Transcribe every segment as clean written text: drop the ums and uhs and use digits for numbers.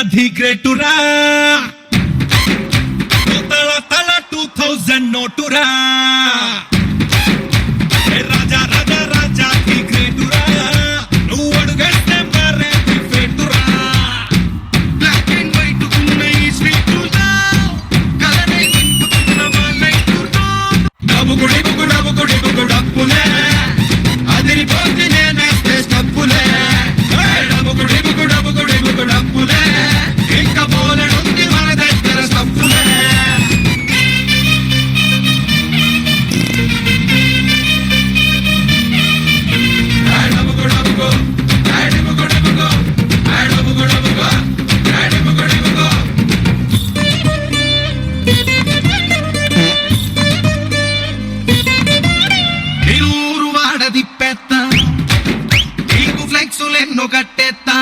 The గ్రేటురా తల తల 2000 నోటురా రాజా రాజా రాజా the గ్రేటురా నువ్వు అడుగేస్తే మరే ది ఫేటురా బ్లాక్ అండ్ వైట్ ఉన్న ఈ స్వీటురా కలరే నింపుతున్న వాళ్ళైతురా డబ్బుగుడి డబ్బుగుడి డబ్బులే అదిరిపోతే నేనేస్తే స్టప్పులే డబ్బుగుడి డబ్బుగుడి డబ్బులే ఇంకా బోలెడుంది మన దగ్గర స్టప్పులే ఎన్నో కట్టేస్తా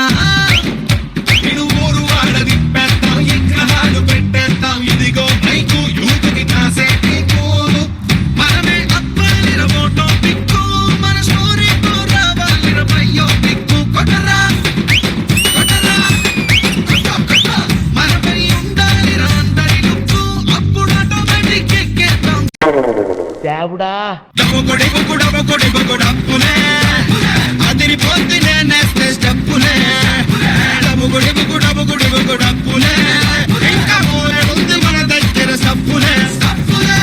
నేను ఊరు వాడది పెడతా ఎక్కడాలు పెట్టేస్తాం ఇదిగో బైకు యూతుకి కాసేపు కోలు మనమే అప్పాలిన ఫోటో పిక్కు మన స్టోరీతో రావాలిన పయ్యో పిక్కు కొట్టరా కొట్టరా కొట్ట మనపై ఉండాలి అందరి లుక్కు అప్పుడు ఆటోమేటిక్ ఎక్కేస్తాం దేవుడా డబ్బుకొడి డబ్బులే అదిరిపోతే నేనేస్తే స్టెప్పులే డబ్బుగుడి డబ్బులే ఇంకా మూలెడుంది మన దగ్గర సప్పులే సప్పులే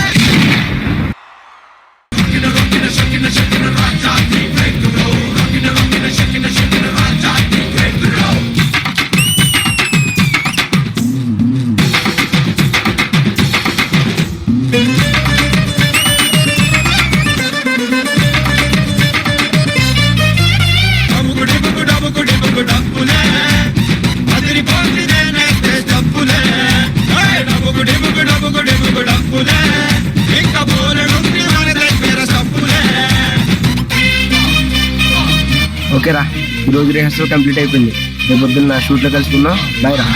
రొక్కిన షకిన షకిన రాజా నీ గ్రేటురో రొక్కిన షకిన షకిన రాజా నీ గ్రేటురో డబ్బులే అదిరిపోతే నేనేస్తే డబ్బులే డబ్బుగుడి డబ్బులే ఇంకా బోలెడుంది మన దగ్గర సప్పులే ఓకేరా ఈరోజు రిహార్సల్ కంప్లీట్ అయిపోయింది రేపు పొద్దున్న షూట్లో కలుసుకుందాం బాయ్ రా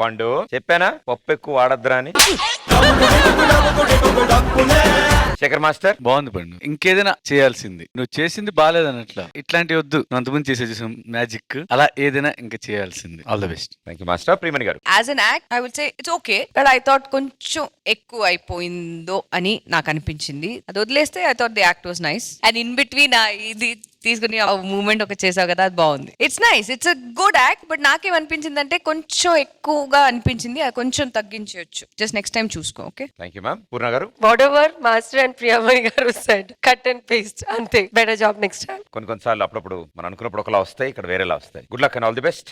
పండు చెప్పానా పప్పు ఎక్కువ వాడద్దురా అని శేఖర్ మాస్టర్ బాగుంది పండు ఇంకేదైనా చేయాల్సింది నువ్వు చేసింది బాగాలేదన్నట్లా ఇట్లాంటి వద్దు నువ్వు అంతకుముందు చేసే చూసాం మ్యాజిక్ అలా ఏదైనా ఇంకా చేయాల్సింది all the best thank you master Priyamani గారు as an act I would say it's okay but I thought కొంచెం ఎక్కువ అయిపోయిందో అని నాకు అనిపించింది అది వదిలేస్తే I thought the act was nice and in between ఇది తీసుకుని మూమెంట్ ఒక చేసావు కదా అది బాగుంది it's nice it's a good act but నాకేమనిపించింది అంటే కొంచెం ఎక్కువగా అనిపించింది అది కొంచెం తగ్గించవచ్చు జస్ట్ నెక్స్ట్ టైం చూసుకో okay thank you ma'am Purna గారు వాటెవర్ మాస్టర్ అండ్ ప్రియమణి గారు సెడ్ కట్ అండ్ పేస్ట్ అంతే బెటర్ జాబ్ నెక్స్ట్ టైం కొన్నిసార్లు అప్పుడప్పుడు మనం అనుకున్నప్పుడు ఒకలా వస్తాయి ఇక్కడ వేరేలా వస్తాయి good luck and all the best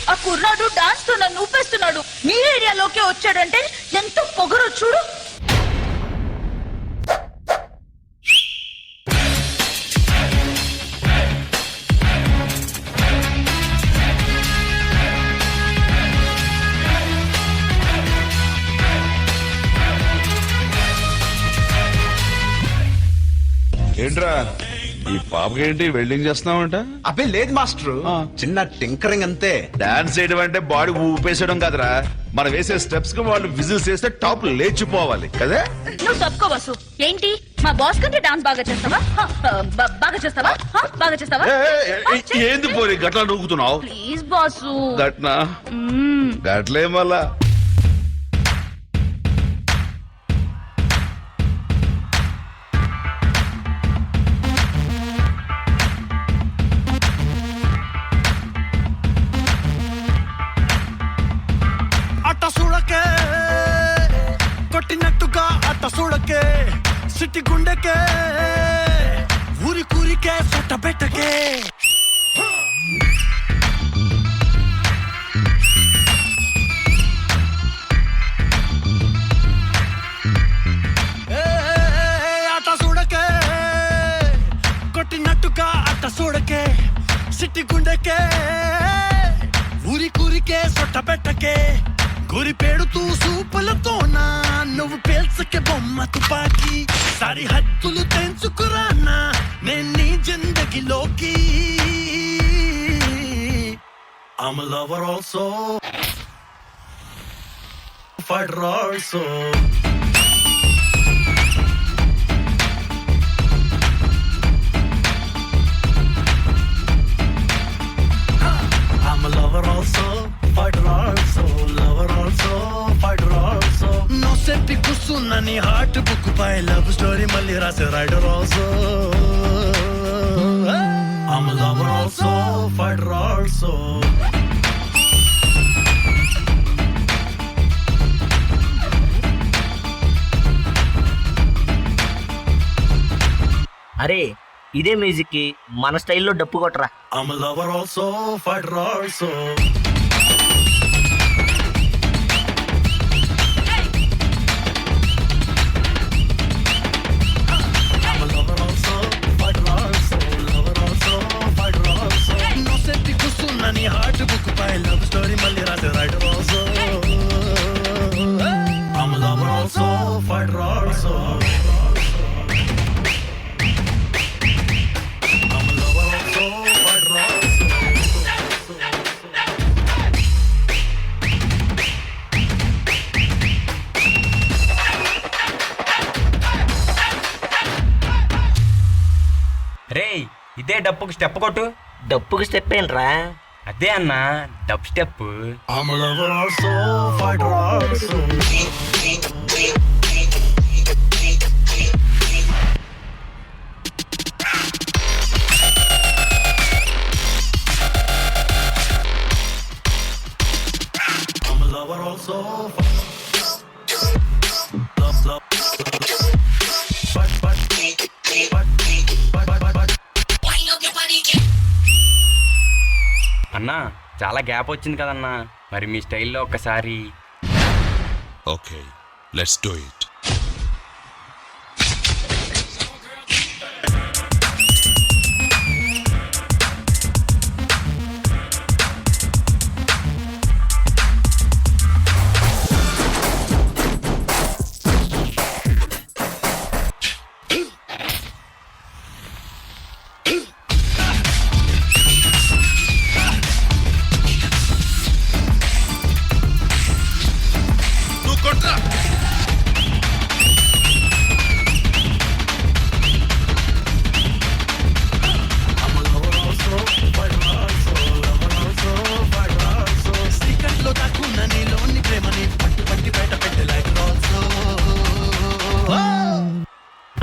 ఆ కుర్రాడు డాన్స్ తో నన్ను ఊపేస్తున్నాడు మీ ఏరియాలోకి వచ్చాడంటే ఎంత పొగరో చూడు ఏంట్రా ఈ పాపకేంటి వెల్డింగ్ చేస్తున్నావంట? అబ్బే లేదు మాస్టర్ చిన్న టింకరింగ్ అంతే. డాన్స్ చేయడం అంటే బాడీ ఊపేసడం కదరా, మనం వేసే స్టెప్స్ కి వాళ్ళు విజిల్స్ చేస్తే టాప్ లేచిపోవాలి కదా. నువ్వు తప్పుకో బస్సు. ఏంటి మా బాస్ కంటే డాన్స్ బాగా చేస్తావా? బాగా చేస్తావా? బాగా చేస్తావా? ఏంది పోయి గట్లా నూగుతున్నావు? Please boss. గట్నా గట్లే మళ్ళా కొట్టినట్టుగా అట్ట చూడకే సిట్టి గుండెకే ఊరి కూరికే సొట్ట పెట్టకే అట్ట చూడకే కొట్టినట్టు గురి పెడుతూ సూపులతోనా నువ్వు పేల్చకే బొమ్మ తుపాకి సరిహద్దులు తెంచుకురానా నేను నీ జిందగీలోకి I'm a lover also fighter also I'm a lover also fighter also lover also fighter also no seppi kusuna ni heart book by love story malli rasa rider also I'm a lover also fighter also అరే ఇదే music కి మన స్టైల్లో డప్పు కొట్టరా. I'm a lover also fighter also I'm a lover also fighter also lover also fighter also no seppi kusuna ni heart book by love story malli rasa rider also I'm a lover also fighter also I'm a lover also fighter also రే ఇదే డప్పుకి step కొట్టు. డప్పుకి step ఏంట్రా? అదే అన్న dub step. I'm a lover also fighter also I'm a lover also love but అన్నా చాలా gap వచ్చింది కదన్నా, మరి మీ స్టైల్లో ఒక్కసారి. okay let's do it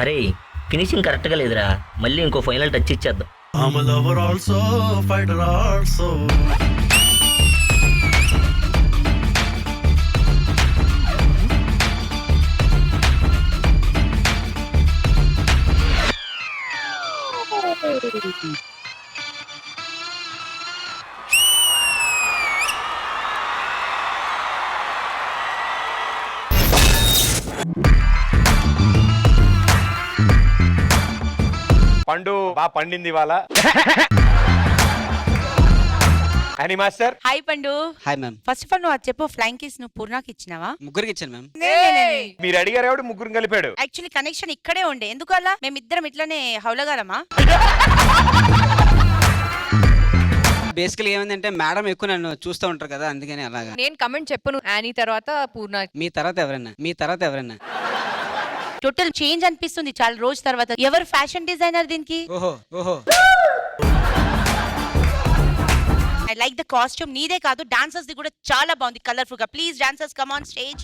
అరే ఫినిషింగ్ కరెక్ట్గా లేదురా, మళ్ళీ ఇంకో ఫైనల్ టచ్ ఇచ్చేద్దాం. I'm a lover also fighter also పండు బాగా పండింది ఇవాళ. అని మాస్టర్ హాయ్ పండు. Hi ma'am. First of all నువ్వు అది చెప్పు, ఫ్లైంగ్ కిస్ నువ్వు పూర్ణాకి ఇచ్చినావా? ముగ్గురికి ఇచ్చాను మ్యామ్. మీరు అడిగారు ఎవడు ముగ్గురు కలిపాడు. యాక్చువల్లీ కనెక్షన్ ఇక్కడే ఉండే, ఎందుకు అలా? మేమిద్దరం ఇట్లానే హౌలగాలమా? బేసికలీ ఏమైందంటే మేడం ఎక్కువ నన్ను చూస్తూ ఉంటారు కదా, అందుకని అలాగా. నేను కమెంట్ చెప్పను యానీ తర్వాత పూర్ణ. మీ తర్వాత ఎవరైనా టోటల్ చేంజ్ అనిపిస్తుంది చాలా రోజు తర్వాత. ఎవరు ఫ్యాషన్ డిజైనర్ దీనికి? ఓహో ఐ లైక్ ద కాస్ట్యూమ్. నీదే కాదు డాన్సర్స్ ది కూడా చాలా బాగుంది, కలర్ఫుల్ గా. Please dancers come on stage.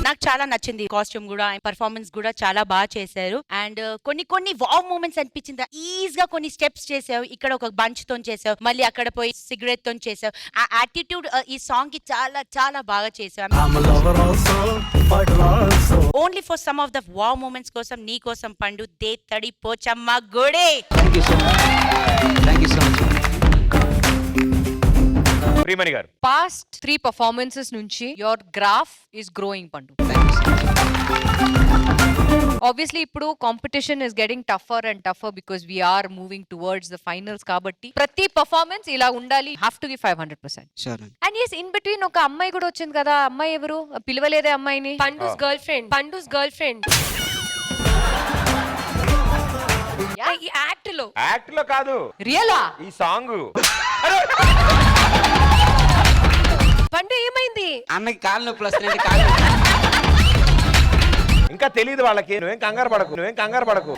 నాకు చాలా నచ్చింది కాస్ట్యూమ్ కూడా, పర్ఫార్మెన్స్ కూడా చాలా బాగా చేశారు. అండ్ కొన్ని వావ్ మూమెంట్స్ అనిపించింది. ఈజ్ గా కొన్ని స్టెప్స్ చేసావు, ఇక్కడ ఒక బంచ్ తో చేసావు, మళ్ళీ అక్కడ పోయి సిగరెట్ తో చేసావు. ఆ యాటిట్యూడ్ ఈ సాంగ్ కి చాలా చాలా బాగా చేసావు. I'm a lover also fighter also only for some of the wow moments కోసం నీ కోసం పండు దే తడి పోచమ్మ గుడే. Thank you so much. Priyamani గారు, పాస్ట్ 3 performances నుంచి your graph is growing Pandu. Thank you so much. Obviously ఇప్పుడు competition is getting tougher and tougher because we are moving towards the finals కాబట్టి ప్రతి పర్ఫార్మెన్స్ ఇలా ఉండాలి, have to give 500%. Sure and yes in between ఒక అమ్మాయి కూడా వచ్చింది కదా, అమ్మాయి ఎవరు? పిలవలేదే అమ్మాయిని? Pandu's girlfriend. Pandu's girlfriend. ఈ యాక్ట్ లో యాక్ట్ లో కాదు, రియలా? ఈ సాంగ్. పండు ఏమైంది? అన్నకి కాళ్ళు నొప్పులు వస్తున్నాయి కాళ్ళు ఇంకా తెలియదు వాళ్ళకి. నువ్వేం కంగారు పడకు.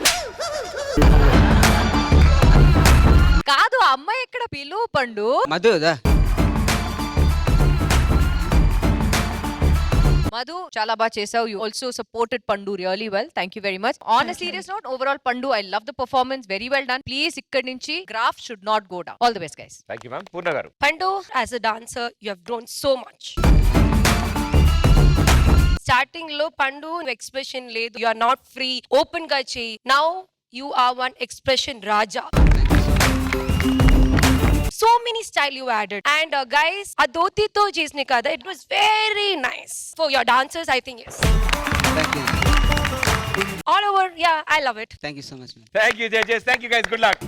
కాదు, ఆ అమ్మాయి ఎక్కడ? పిలువు పండు. మధు చాలా బాగా చేసావు. You also supported Pandu really well. Thank you very much. On a serious note, overall Pandu I love the performance, very well done. Please ఇక్కడి నుంచి graph should not go down. All the best guys. Thank you ma'am. Purna గారు. Pandu, as a dancer, you have grown so much. Starting లో పండు expression లేదు, you are not free, open గా చేయి. Now you are one expression raja. So many style you added, and guys, ఆ ధోతితో చేసిన కదా, it was very nice for your dancers. I think yes, all over. Yeah, I love it. Thank you so much. Thank you judges. Thank you guys. Good luck.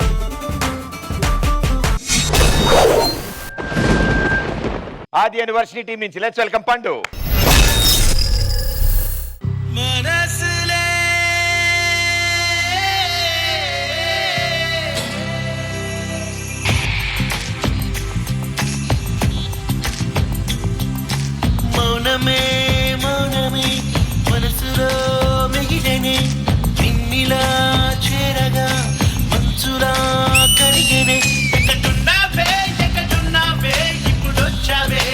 ఆది university team నుంచి let's welcome పండు. మనసులే మౌనమే మనసులో మిగిలనే, నిన్నిలా చేరగా మంచులా కరిగనే. ఎక్కడున్నావే ఇప్పుడొచ్చావే,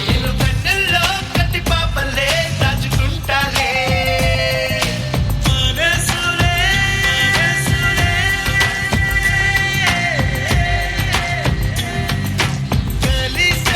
నిన్ను కన్నుల్లో కట్టి పాపలే దాచుకుంటాలే. మనసులే కలిసలే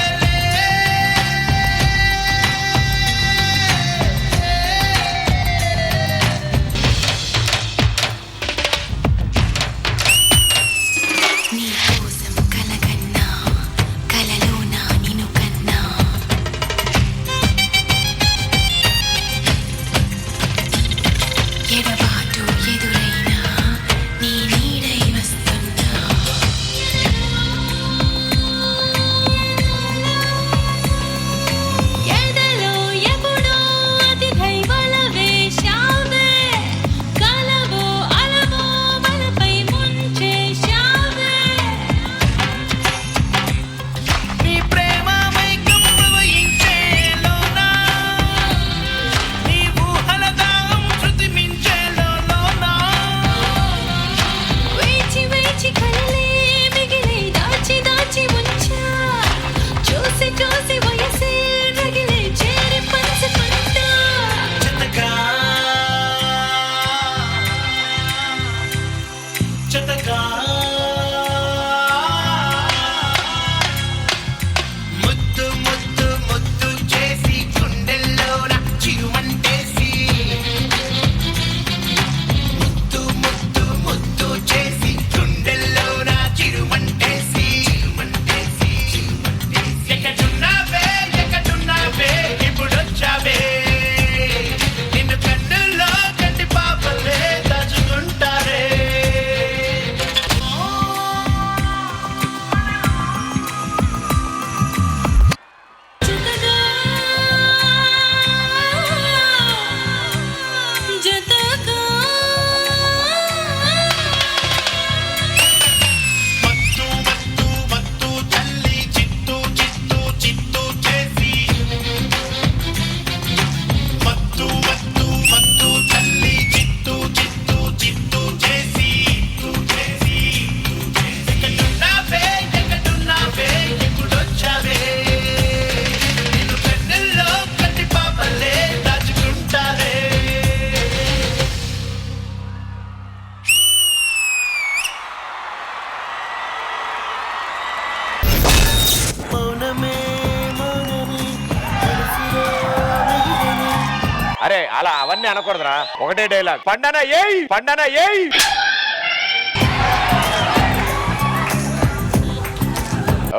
అరే అలా అవన్నీ అనకూడదురా. ఒకటే డైలాగ్, పండనా ఏయ్.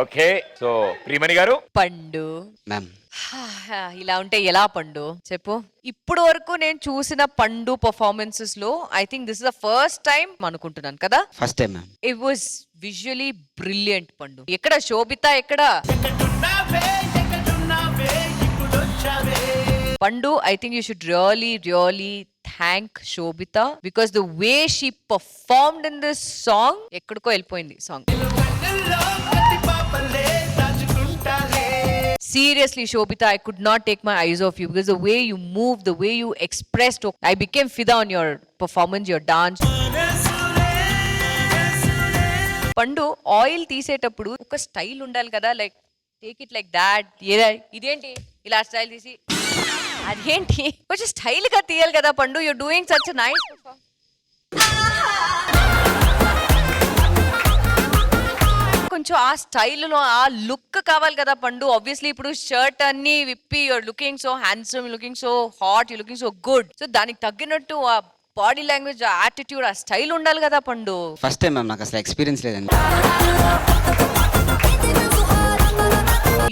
ఓకే, సో ప్రియమణి గారు. పండు మ్యామ్ ఇలా ఉంటే ఎలా పండు చెప్పు. ఇప్పుడు వరకు నేను చూసిన పండు పర్ఫార్మెన్సెస్ లో I think this is the first time అనుకుంటున్నాను కదా. First time ma'am. It was visually brilliant పండు. ఎక్కడ శోభిత ఎక్కడ పండు. I think you should really thank Sobhita because the way she performed in this song ఎక్కడికో వెళ్ళిపోయింది song. Seriously, Shobita, I could not take my eyes off you because the way you moved, the way you expressed, I became fida on your performance, your dance. పండు oil తీసేటప్పుడు ఒక style ఉండాలి కదా, like take it like that. ఇదేంటి ఇలా style తీసి అదేంటి కొంచెం స్టైల్ గా తీయాలి కదా పండు. You're doing such nice. కొంచెం ఆ స్టైల్లో ఆ లుక్ కావాలి కదా పండు. ఆబ్వియస్లీ ఇప్పుడు షర్ట్ అన్ని విప్పి your looking so handsome, looking so hot, you looking so good. So దానికి తగ్గినట్టు ఆ బాడీ లాంగ్వేజ్, ఆ యాటిట్యూడ్, ఆ స్టైల్ ఉండాలి కదా పండు. ఫస్ట్ టైం మ్యామ్, నాకు అసలు ఎక్స్పీరియన్స్ లేదండి.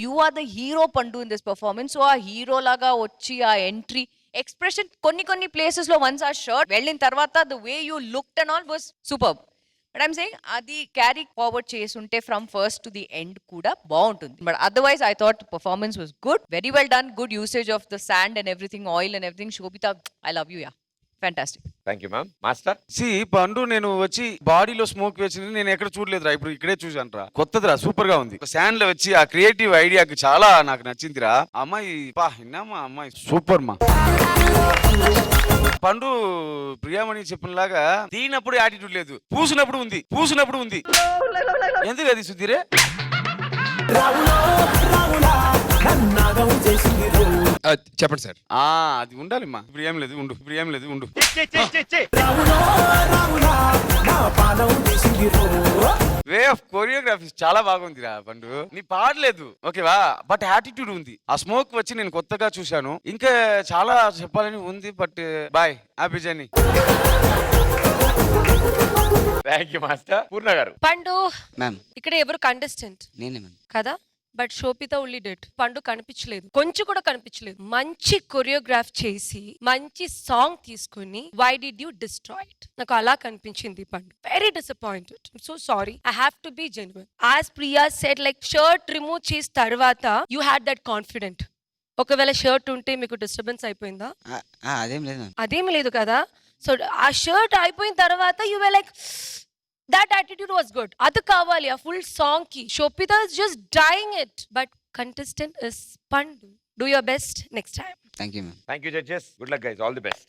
యు ఆర్ ద హీరో పండు ఇన్ దిస్ పర్ఫార్మెన్స్. సో ఆ హీరో లాగా వచ్చి ఆ ఎంట్రీ ఎక్స్ప్రెషన్ కొన్ని ప్లేసెస్ లో వన్స్ ఆ షర్ట్ వెళ్ళిన తర్వాత the way you looked and all was super. But I'm saying అది క్యారీ ఫార్వర్డ్ చేసుంటే from first to the end కూడా బాగుంటుంది. But otherwise I thought performance was good, very well done, good usage of the sand and everything, oil and everything. Sobhita, I love you. Yeah, fantastic. Thank you ma'am. Master పండు నేను వచ్చి బాడీలో smoke వేసింది నేను ఎక్కడ చూడలేదురా, ఇప్పుడు ఇక్కడే చూసాను రా. కొత్తదిరా, సూపర్ గా ఉంది. శాండ్ లో వచ్చి ఆ క్రియేటివ్ ఐడియాకి చాలా నాకు నచ్చిందిరా. అమ్మాయి విన్నామా, అమ్మాయి సూపర్ మా. పండు ప్రియామణి చెప్పినలాగా తీనప్పుడు యాటిట్యూడ్ లేదు, పూసినప్పుడు ఉంది. ఎందుకు అది సుధీరే? చెప్పండి సార్. అది ఉండాలి మా. ఇప్పుడు ఏం లేదు, ఉండు. వే ఆఫ్ కొరియోగ్రఫీ చాలా బాగుందిరా పండు. నీ పాడలేదు ఓకేవా, బట్ యాటిట్యూడ్ ఉంది. ఆ స్మోక్ వచ్చి నేను కొత్తగా చూశాను. ఇంకా చాలా చెప్పాలని ఉంది, but bye, happy journey. Thank you master. Purna గారు. పండు మ్యామ్. ఇక్కడ ఎవరు కంటెస్టెంట్ నేనే మ్యామ్. కదా, బట్ శోభిత ఓన్లీ డెడ్. పండు కనిపించలేదు, కొంచెం కూడా కనిపించలేదు. మంచి కొరియోగ్రాఫ్ చేసి మంచి సాంగ్ తీసుకుని why did you destroy it? నాకు అలా కనిపించింది పండు. Very disappointed. So sorry, I have to be genuine. As Priya said, like shirt remove చేసిన తర్వాత యూ హ్యాడ్ దట్ కాన్ఫిడెంట్. ఒకవేళ షర్ట్ ఉంటే మీకు డిస్టర్బెన్స్ అయిపోయిందా? అదేం లేదు మ్యామ్. అదేమి లేదు కదా. సో ఆ షర్ట్ అయిపోయిన తర్వాత you way like that attitude was good. Adu kavali a full song ki. Shobita is just dying it, but contestant is Pandu. Do your best next time. Thank you ma'am. Thank you judges. Good luck guys. All the best.